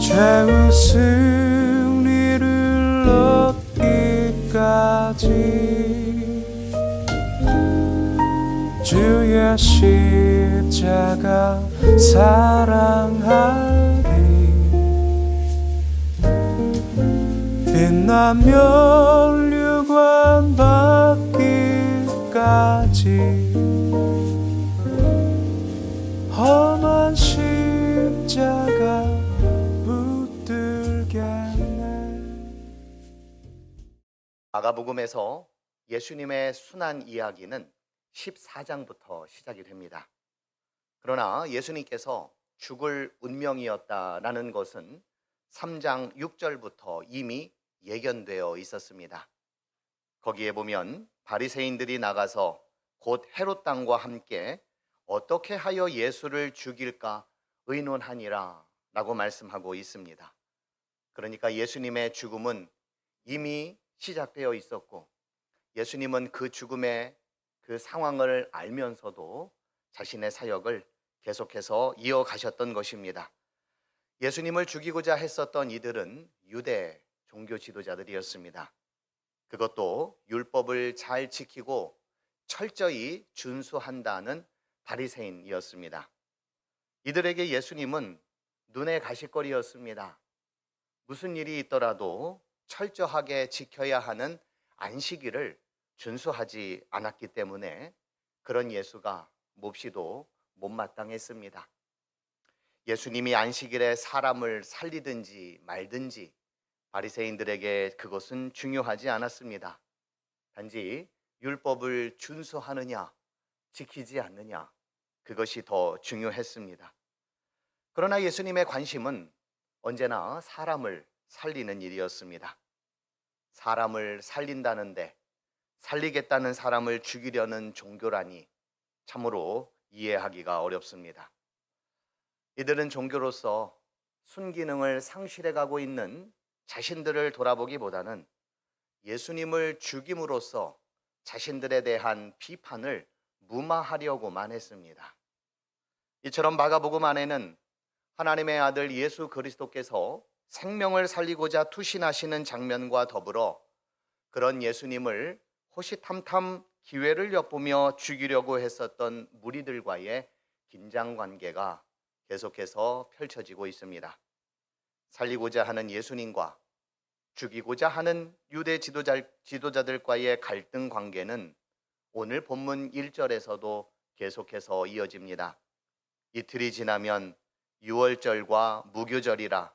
최후 승리를 얻기까지 주의 십자가 사랑하리. 빛나며 류관 받기까지 험한 십자가 붙들겠네. 마가복음에서 예수님의 순환 이야기는 14장부터 시작이 됩니다. 그러나 예수님께서 죽을 운명이었다라는 것은 3장 6절부터 이미 예견되어 있었습니다. 거기에 보면 바리새인들이 나가서 곧 헤롯 당과 함께 어떻게 하여 예수를 죽일까 의논하니라 라고 말씀하고 있습니다. 그러니까 예수님의 죽음은 이미 시작되어 있었고, 예수님은 그 죽음의 그 상황을 알면서도 자신의 사역을 계속해서 이어가셨던 것입니다. 예수님을 죽이고자 했었던 이들은 유대 종교 지도자들이었습니다. 그것도 율법을 잘 지키고 철저히 준수한다는 바리새인이었습니다. 이들에게 예수님은 눈에 가시거리였습니다. 무슨 일이 있더라도 철저하게 지켜야 하는 안식일을 준수하지 않았기 때문에 그런 예수가 몹시도 못마땅했습니다. 예수님이 안식일에 사람을 살리든지 말든지 바리새인들에게 그것은 중요하지 않았습니다. 단지 율법을 준수하느냐 지키지 않느냐, 그것이 더 중요했습니다. 그러나 예수님의 관심은 언제나 사람을 살리는 일이었습니다. 사람을 살린다는데 살리겠다는 사람을 죽이려는 종교라니 참으로 이해하기가 어렵습니다. 이들은 종교로서 순기능을 상실해가고 있는 자신들을 돌아보기보다는 예수님을 죽임으로써 자신들에 대한 비판을 무마하려고만 했습니다. 이처럼 마가복음 안에는 하나님의 아들 예수 그리스도께서 생명을 살리고자 투신하시는 장면과 더불어 그런 예수님을 호시탐탐 기회를 엿보며 죽이려고 했었던 무리들과의 긴장관계가 계속해서 펼쳐지고 있습니다. 살리고자 하는 예수님과 죽이고자 하는 유대 지도자들과의 갈등 관계는 오늘 본문 1절에서도 계속해서 이어집니다. 이틀이 지나면 유월절과 무교절이라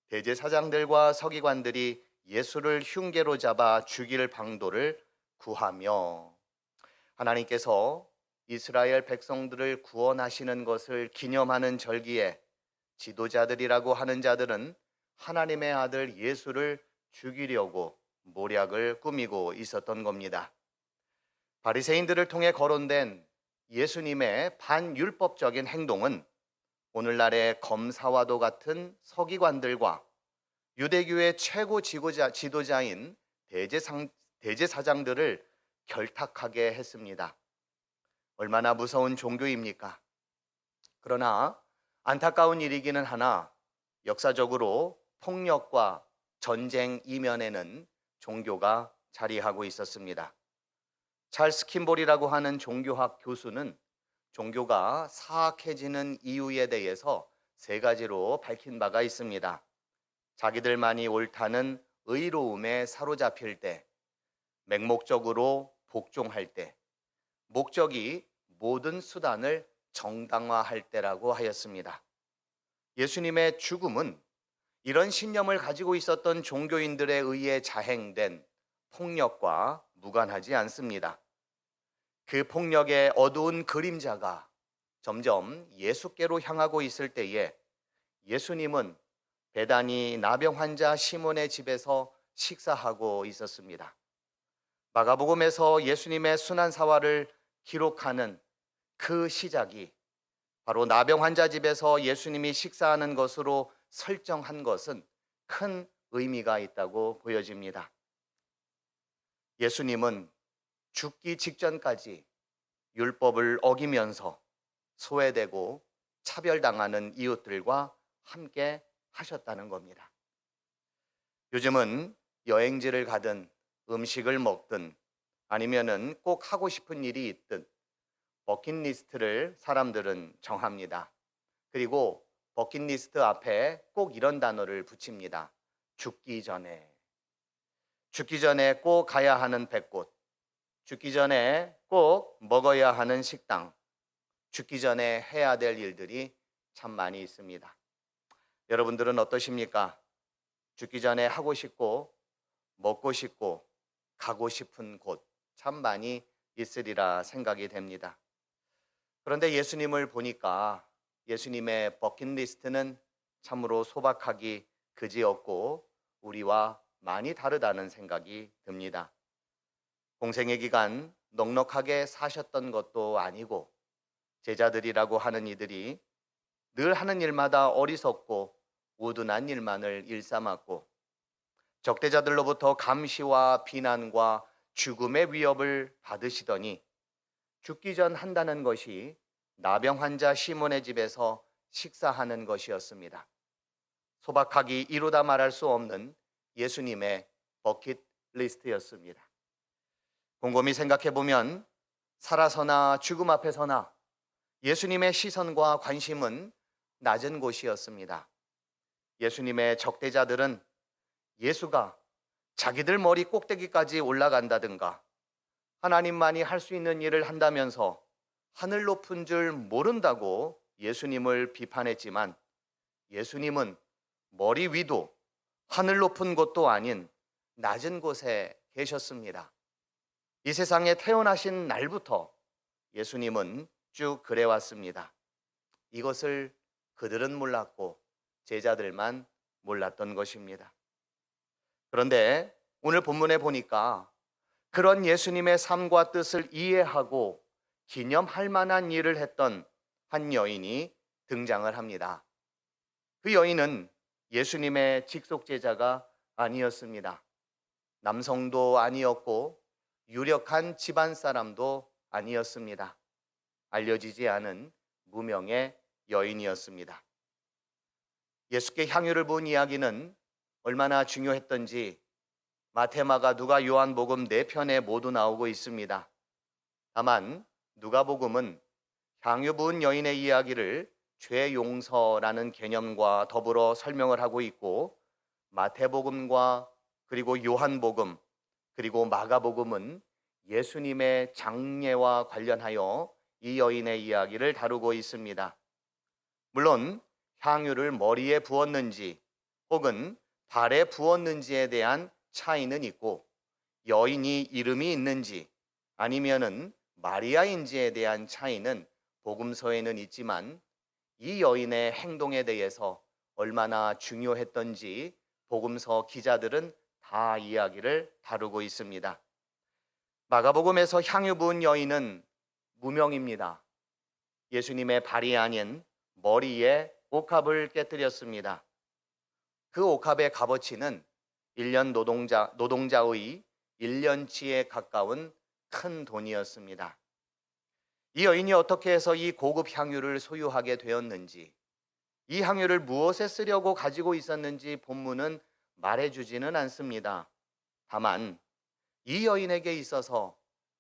대제사장들과 서기관들이 예수를 흉계로 잡아 죽일 방도를 구하며, 하나님께서 이스라엘 백성들을 구원하시는 것을 기념하는 절기에 지도자들이라고 하는 자들은 하나님의 아들 예수를 죽이려고 모략을 꾸미고 있었던 겁니다. 바리새인들을 통해 거론된 예수님의 반율법적인 행동은 오늘날의 검사와도 같은 서기관들과 유대교의 최고 지도자인 대제사장들을 결탁하게 했습니다. 얼마나 무서운 종교입니까? 그러나 안타까운 일이기는 하나 역사적으로 폭력과 전쟁 이면에는 종교가 자리하고 있었습니다. 찰스 킴볼이라고 하는 종교학 교수는 종교가 사악해지는 이유에 대해서 3가지로 밝힌 바가 있습니다. 자기들만이 옳다는 의로움에 사로잡힐 때, 맹목적으로 복종할 때, 목적이 모든 수단을 정당화할 때라고 하였습니다. 예수님의 죽음은 이런 신념을 가지고 있었던 종교인들에 의해 자행된 폭력과 무관하지 않습니다. 그 폭력의 어두운 그림자가 점점 예수께로 향하고 있을 때에 예수님은 베다니 나병 환자 시몬의 집에서 식사하고 있었습니다. 마가복음에서 예수님의 순환사화를 기록하는 그 시작이 바로 나병 환자 집에서 예수님이 식사하는 것으로 설정한 것은 큰 의미가 있다고 보여집니다. 예수님은 죽기 직전까지 율법을 어기면서 소외되고 차별당하는 이웃들과 함께 하셨다는 겁니다. 요즘은 여행지를 가든 음식을 먹든 아니면은 꼭 하고 싶은 일이 있든 버킷리스트를 사람들은 정합니다. 그리고 버킷리스트 앞에 꼭 이런 단어를 붙입니다. 죽기 전에. 죽기 전에 꼭 가야 하는 백곳. 죽기 전에 꼭 먹어야 하는 식당. 죽기 전에 해야 될 일들이 참 많이 있습니다. 여러분들은 어떠십니까? 죽기 전에 하고 싶고 먹고 싶고 가고 싶은 곳 참 많이 있으리라 생각이 됩니다. 그런데 예수님을 보니까 예수님의 버킷리스트는 참으로 소박하기 그지없고 우리와 많이 다르다는 생각이 듭니다. 공생의 기간 넉넉하게 사셨던 것도 아니고 제자들이라고 하는 이들이 늘 하는 일마다 어리석고 우둔한 일만을 일삼았고 적대자들로부터 감시와 비난과 죽음의 위협을 받으시더니 죽기 전 한다는 것이 나병 환자 시몬의 집에서 식사하는 것이었습니다. 소박하기 이루다 말할 수 없는 예수님의 버킷리스트였습니다. 곰곰이 생각해 보면 살아서나 죽음 앞에서나 예수님의 시선과 관심은 낮은 곳이었습니다. 예수님의 적대자들은 예수가 자기들 머리 꼭대기까지 올라간다든가 하나님만이 할 수 있는 일을 한다면서 하늘 높은 줄 모른다고 예수님을 비판했지만 예수님은 머리 위도 하늘 높은 곳도 아닌 낮은 곳에 계셨습니다. 이 세상에 태어나신 날부터 예수님은 쭉 그래왔습니다. 이것을 그들은 몰랐고 제자들만 몰랐던 것입니다. 그런데 오늘 본문에 보니까 그런 예수님의 삶과 뜻을 이해하고 기념할 만한 일을 했던 한 여인이 등장을 합니다. 그 여인은 예수님의 직속 제자가 아니었습니다. 남성도 아니었고 유력한 집안 사람도 아니었습니다. 알려지지 않은 무명의 여인이었습니다. 예수께 향유를 부은 이야기는 얼마나 중요했던지 마태, 마가, 누가, 요한복음 4편에 모두 나오고 있습니다. 다만 누가복음은 향유 부은 여인의 이야기를 죄 용서라는 개념과 더불어 설명을 하고 있고 마태복음과 그리고 요한복음 그리고 마가복음은 예수님의 장례와 관련하여 이 여인의 이야기를 다루고 있습니다. 물론 향유를 머리에 부었는지 혹은 발에 부었는지에 대한 차이는 있고 여인이 이름이 있는지 아니면은 마리아인지에 대한 차이는 복음서에는 있지만 이 여인의 행동에 대해서 얼마나 중요했던지 복음서 기자들은 다 이야기를 다루고 있습니다. 마가복음에서 향유 부은 여인은 무명입니다. 예수님의 발이 아닌 머리에 옥합을 깨뜨렸습니다. 그 옥합의 값어치는 1년 노동자의 1년치에 가까운 큰 돈이었습니다. 이 여인이 어떻게 해서 이 고급 향유를 소유하게 되었는지, 이 향유를 무엇에 쓰려고 가지고 있었는지 본문은 말해주지는 않습니다. 다만 이 여인에게 있어서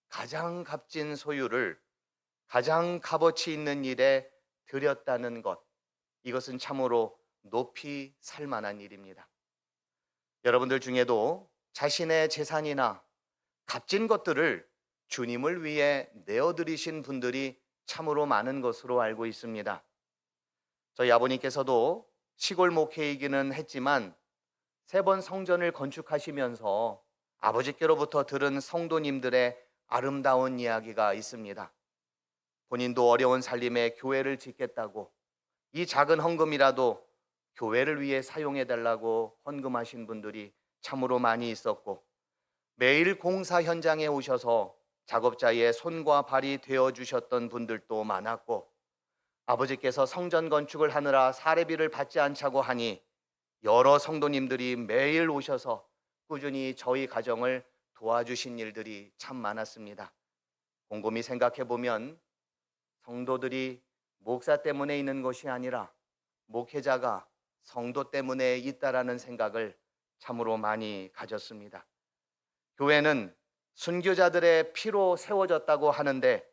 가장 값진 소유를 가장 값어치 있는 일에 들였다는 것, 이것은 참으로 높이 살 만한 일입니다. 여러분들 중에도 자신의 재산이나 값진 것들을 주님을 위해 내어드리신 분들이 참으로 많은 것으로 알고 있습니다. 저희 아버님께서도 시골 목회이기는 했지만 3번 성전을 건축하시면서 아버지께로부터 들은 성도님들의 아름다운 이야기가 있습니다. 본인도 어려운 살림에 교회를 짓겠다고 이 작은 헌금이라도 교회를 위해 사용해달라고 헌금하신 분들이 참으로 많이 있었고 매일 공사 현장에 오셔서 작업자의 손과 발이 되어주셨던 분들도 많았고 아버지께서 성전 건축을 하느라 사례비를 받지 않자고 하니 여러 성도님들이 매일 오셔서 꾸준히 저희 가정을 도와주신 일들이 참 많았습니다. 곰곰이 생각해 보면 성도들이 목사 때문에 있는 것이 아니라 목회자가 성도 때문에 있다라는 생각을 참으로 많이 가졌습니다. 교회는 순교자들의 피로 세워졌다고 하는데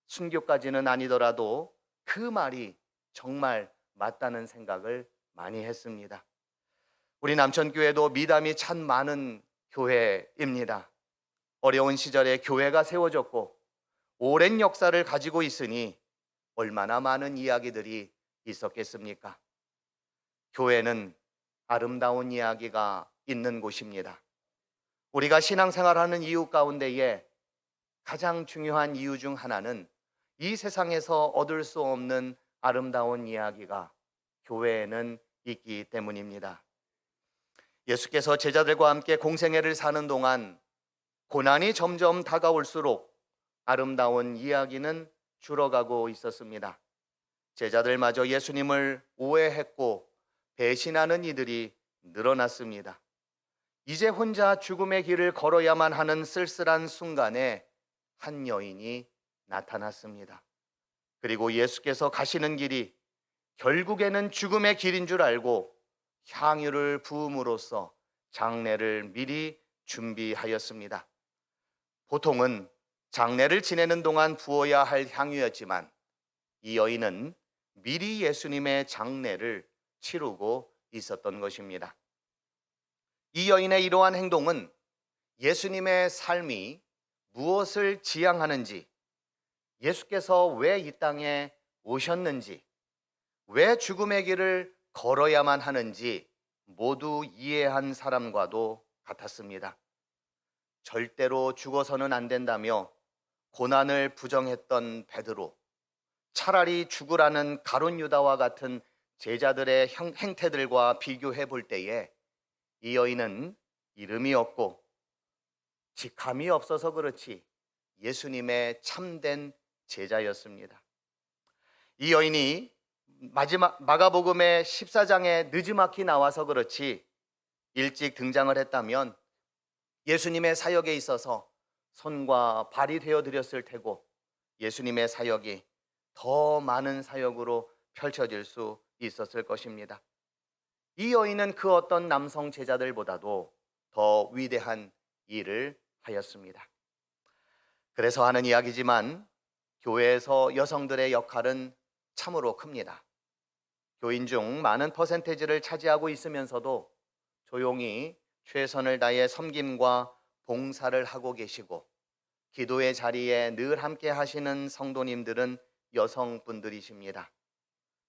순교까지는 아니더라도 그 말이 정말 맞다는 생각을 많이 했습니다. 우리 남천교회도 미담이 참 많은 교회입니다. 어려운 시절에 교회가 세워졌고 오랜 역사를 가지고 있으니 얼마나 많은 이야기들이 있었겠습니까? 교회는 아름다운 이야기가 있는 곳입니다. 우리가 신앙생활하는 이유 가운데에 가장 중요한 이유 중 하나는 이 세상에서 얻을 수 없는 아름다운 이야기가 교회에는 있기 때문입니다. 예수께서 제자들과 함께 공생애를 사는 동안 고난이 점점 다가올수록 아름다운 이야기는 줄어가고 있었습니다. 제자들마저 예수님을 오해했고 배신하는 이들이 늘어났습니다. 이제 혼자 죽음의 길을 걸어야만 하는 쓸쓸한 순간에 한 여인이 나타났습니다. 그리고 예수께서 가시는 길이 결국에는 죽음의 길인 줄 알고 향유를 부음으로써 장례를 미리 준비하였습니다. 보통은 장례를 지내는 동안 부어야 할 향유였지만 이 여인은 미리 예수님의 장례를 치르고 있었던 것입니다. 이 여인의 이러한 행동은 예수님의 삶이 무엇을 지향하는지, 예수께서 왜 이 땅에 오셨는지, 왜 죽음의 길을 걸어야만 하는지 모두 이해한 사람과도 같았습니다. 절대로 죽어서는 안 된다며 고난을 부정했던 베드로, 차라리 죽으라는 가룟 유다와 같은 제자들의 행태들과 비교해 볼 때에 이 여인은 이름이 없고 직함이 없어서 그렇지 예수님의 참된 제자였습니다. 이 여인이 마가복음의 14장에 느지막이 나와서 그렇지 일찍 등장을 했다면 예수님의 사역에 있어서 손과 발이 되어 드렸을 테고 예수님의 사역이 더 많은 사역으로 펼쳐질 수 있었을 것입니다. 이 여인은 그 어떤 남성 제자들보다도 더 위대한 일을 하였습니다. 그래서 하는 이야기지만 교회에서 여성들의 역할은 참으로 큽니다. 교인 중 많은 퍼센테이지를 차지하고 있으면서도 조용히 최선을 다해 섬김과 봉사를 하고 계시고 기도의 자리에 늘 함께 하시는 성도님들은 여성분들이십니다.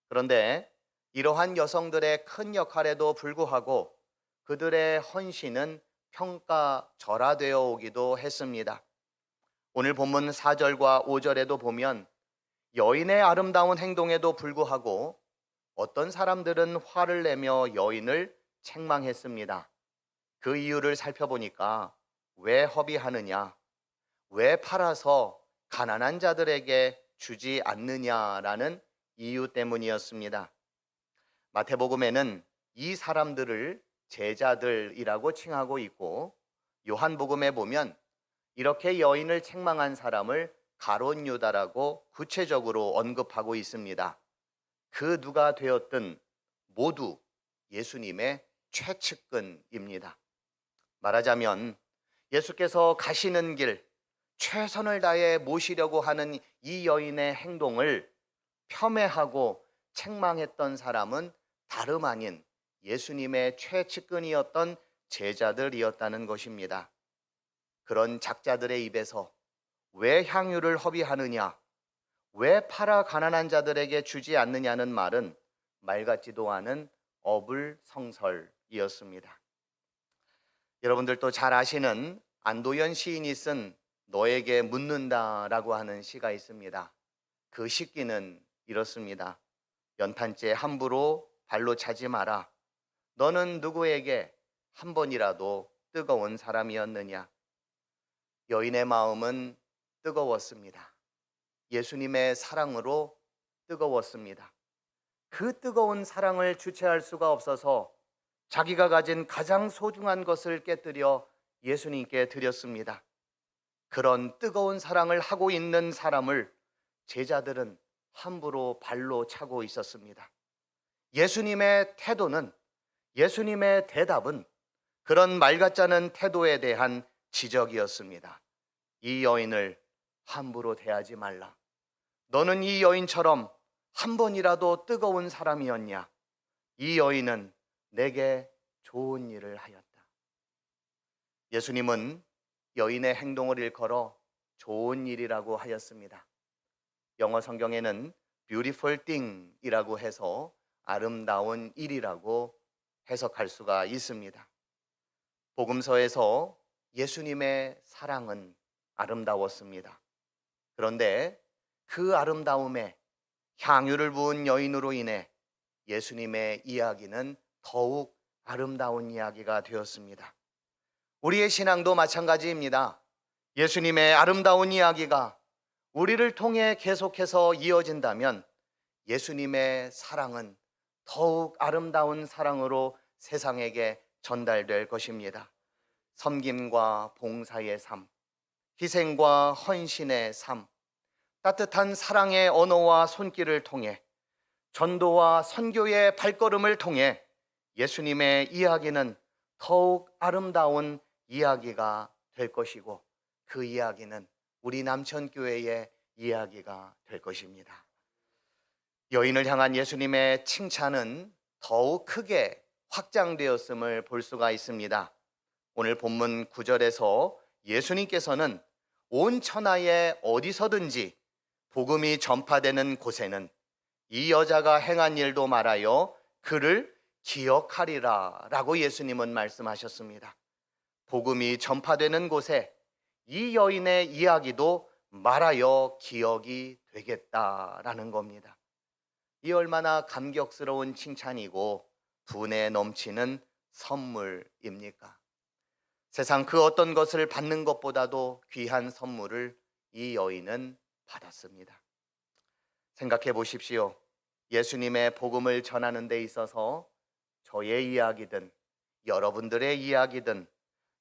그런데 이러한 여성들의 큰 역할에도 불구하고 그들의 헌신은 평가절하되어 오기도 했습니다. 오늘 본문 4절과 5절에도 보면 여인의 아름다운 행동에도 불구하고 어떤 사람들은 화를 내며 여인을 책망했습니다. 그 이유를 살펴보니까 왜 허비하느냐, 왜 팔아서 가난한 자들에게 주지 않느냐라는 이유 때문이었습니다. 마태복음에는 이 사람들을 제자들이라고 칭하고 있고 요한복음에 보면 이렇게 여인을 책망한 사람을 가룟 유다라고 구체적으로 언급하고 있습니다. 그 누가 되었든 모두 예수님의 최측근입니다. 말하자면 예수께서 가시는 길 최선을 다해 모시려고 하는 이 여인의 행동을 폄훼하고 책망했던 사람은 다름 아닌 예수님의 최측근이었던 제자들이었다는 것입니다. 그런 작자들의 입에서 왜 향유를 허비하느냐, 왜 팔아 가난한 자들에게 주지 않느냐는 말은 말 같지도 않은 어불성설이었습니다. 여러분들도 잘 아시는 안도연 시인이 쓴 너에게 묻는다라고 하는 시가 있습니다. 그 시기는 이렇습니다. 연탄재 함부로 발로 차지 마라. 너는 누구에게 한 번이라도 뜨거운 사람이었느냐? 여인의 마음은 뜨거웠습니다. 예수님의 사랑으로 뜨거웠습니다. 그 뜨거운 사랑을 주체할 수가 없어서 자기가 가진 가장 소중한 것을 깨뜨려 예수님께 드렸습니다. 그런 뜨거운 사랑을 하고 있는 사람을 제자들은 함부로 발로 차고 있었습니다. 예수님의 태도는, 예수님의 대답은 그런 말 같지 않은 태도에 대한 지적이었습니다. 이 여인을 함부로 대하지 말라. 너는 이 여인처럼 한 번이라도 뜨거운 사람이었냐? 이 여인은 내게 좋은 일을 하였다. 예수님은 여인의 행동을 일컬어 좋은 일이라고 하였습니다. 영어 성경에는 beautiful thing이라고 해서 아름다운 일이라고 해석할 수가 있습니다. 복음서에서 예수님의 사랑은 아름다웠습니다. 그런데 그 아름다움에 향유를 부은 여인으로 인해 예수님의 이야기는 더욱 아름다운 이야기가 되었습니다. 우리의 신앙도 마찬가지입니다. 예수님의 아름다운 이야기가 우리를 통해 계속해서 이어진다면 예수님의 사랑은 더욱 아름다운 사랑으로 세상에게 전달될 것입니다. 섬김과 봉사의 삶, 희생과 헌신의 삶, 따뜻한 사랑의 언어와 손길을 통해 전도와 선교의 발걸음을 통해 예수님의 이야기는 더욱 아름다운 이야기가 될 것이고 그 이야기는 우리 남천교회의 이야기가 될 것입니다. 여인을 향한 예수님의 칭찬은 더욱 크게 확장되었음을 볼 수가 있습니다. 오늘 본문 9절에서 예수님께서는 온 천하에 어디서든지 복음이 전파되는 곳에는 이 여자가 행한 일도 말하여 그를 기억하리라 라고 예수님은 말씀하셨습니다. 복음이 전파되는 곳에 이 여인의 이야기도 말하여 기억이 되겠다라는 겁니다. 이 얼마나 감격스러운 칭찬이고 분에 넘치는 선물입니까? 세상 그 어떤 것을 받는 것보다도 귀한 선물을 이 여인은 받았습니다. 생각해 보십시오. 예수님의 복음을 전하는 데 있어서 저의 이야기든 여러분들의 이야기든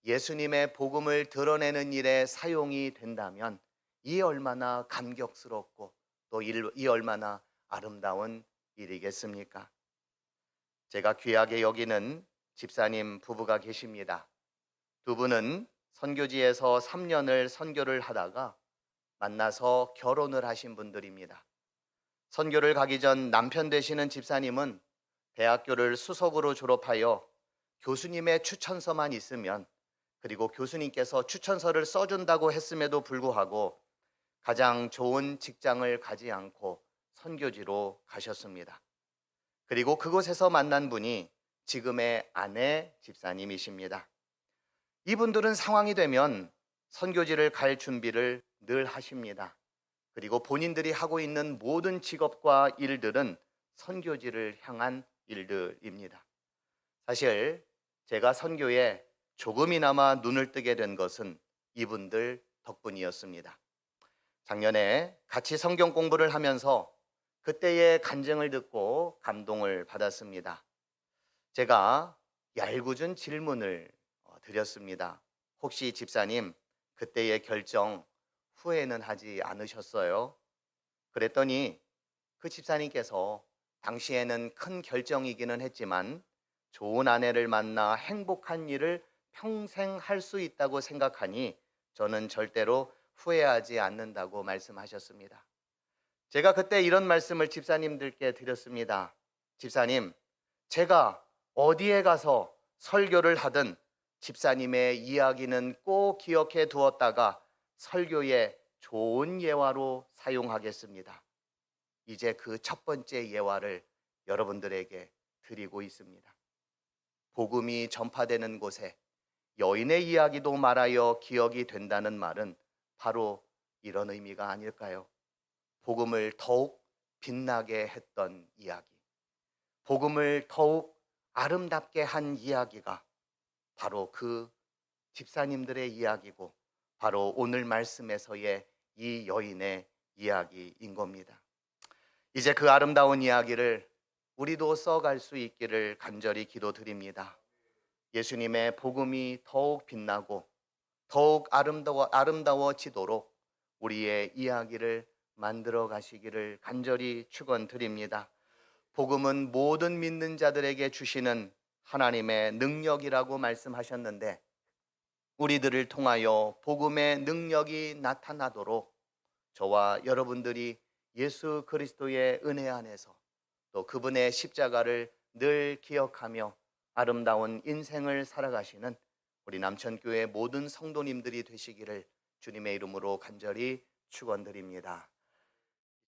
예수님의 복음을 드러내는 일에 사용이 된다면 이 얼마나 감격스럽고 또 이 얼마나 아름다운 일이겠습니까? 제가 귀하게 여기는 집사님 부부가 계십니다. 두 분은 선교지에서 3년을 선교를 하다가 만나서 결혼을 하신 분들입니다. 선교를 가기 전 남편 되시는 집사님은 대학교를 수석으로 졸업하여 교수님의 추천서만 있으면, 그리고 교수님께서 추천서를 써준다고 했음에도 불구하고 가장 좋은 직장을 가지 않고 선교지로 가셨습니다. 그리고 그곳에서 만난 분이 지금의 아내 집사님이십니다. 이분들은 상황이 되면 선교지를 갈 준비를 늘 하십니다. 그리고 본인들이 하고 있는 모든 직업과 일들은 선교지를 향한 일들입니다. 사실 제가 선교에 조금이나마 눈을 뜨게 된 것은 이분들 덕분이었습니다. 작년에 같이 성경 공부를 하면서 그때의 간증을 듣고 감동을 받았습니다. 제가 얄궂은 질문을 드렸습니다. 혹시 집사님 그때의 결정 후회는 하지 않으셨어요? 그랬더니 그 집사님께서 당시에는 큰 결정이기는 했지만 좋은 아내를 만나 행복한 일을 평생 할 수 있다고 생각하니 저는 절대로 후회하지 않는다고 말씀하셨습니다. 제가 그때 이런 말씀을 집사님들께 드렸습니다. 집사님, 제가 어디에 가서 설교를 하든 집사님의 이야기는 꼭 기억해 두었다가 설교의 좋은 예화로 사용하겠습니다. 이제 그 첫 번째 예화를 여러분들에게 드리고 있습니다. 복음이 전파되는 곳에 여인의 이야기도 말하여 기억이 된다는 말은 바로 이런 의미가 아닐까요? 복음을 더욱 빛나게 했던 이야기, 복음을 더욱 아름답게 한 이야기가 바로 그 집사님들의 이야기고 바로 오늘 말씀에서의 이 여인의 이야기인 겁니다. 이제 그 아름다운 이야기를 우리도 써갈 수 있기를 간절히 기도드립니다. 예수님의 복음이 더욱 빛나고 더욱 아름다워지도록 우리의 이야기를 만들어 가시기를 간절히 축원드립니다. 복음은 모든 믿는 자들에게 주시는 하나님의 능력이라고 말씀하셨는데, 우리들을 통하여 복음의 능력이 나타나도록 저와 여러분들이 예수 그리스도의 은혜 안에서 또 그분의 십자가를 늘 기억하며 아름다운 인생을 살아가시는 우리 남천교회 모든 성도님들이 되시기를 주님의 이름으로 간절히 축원드립니다.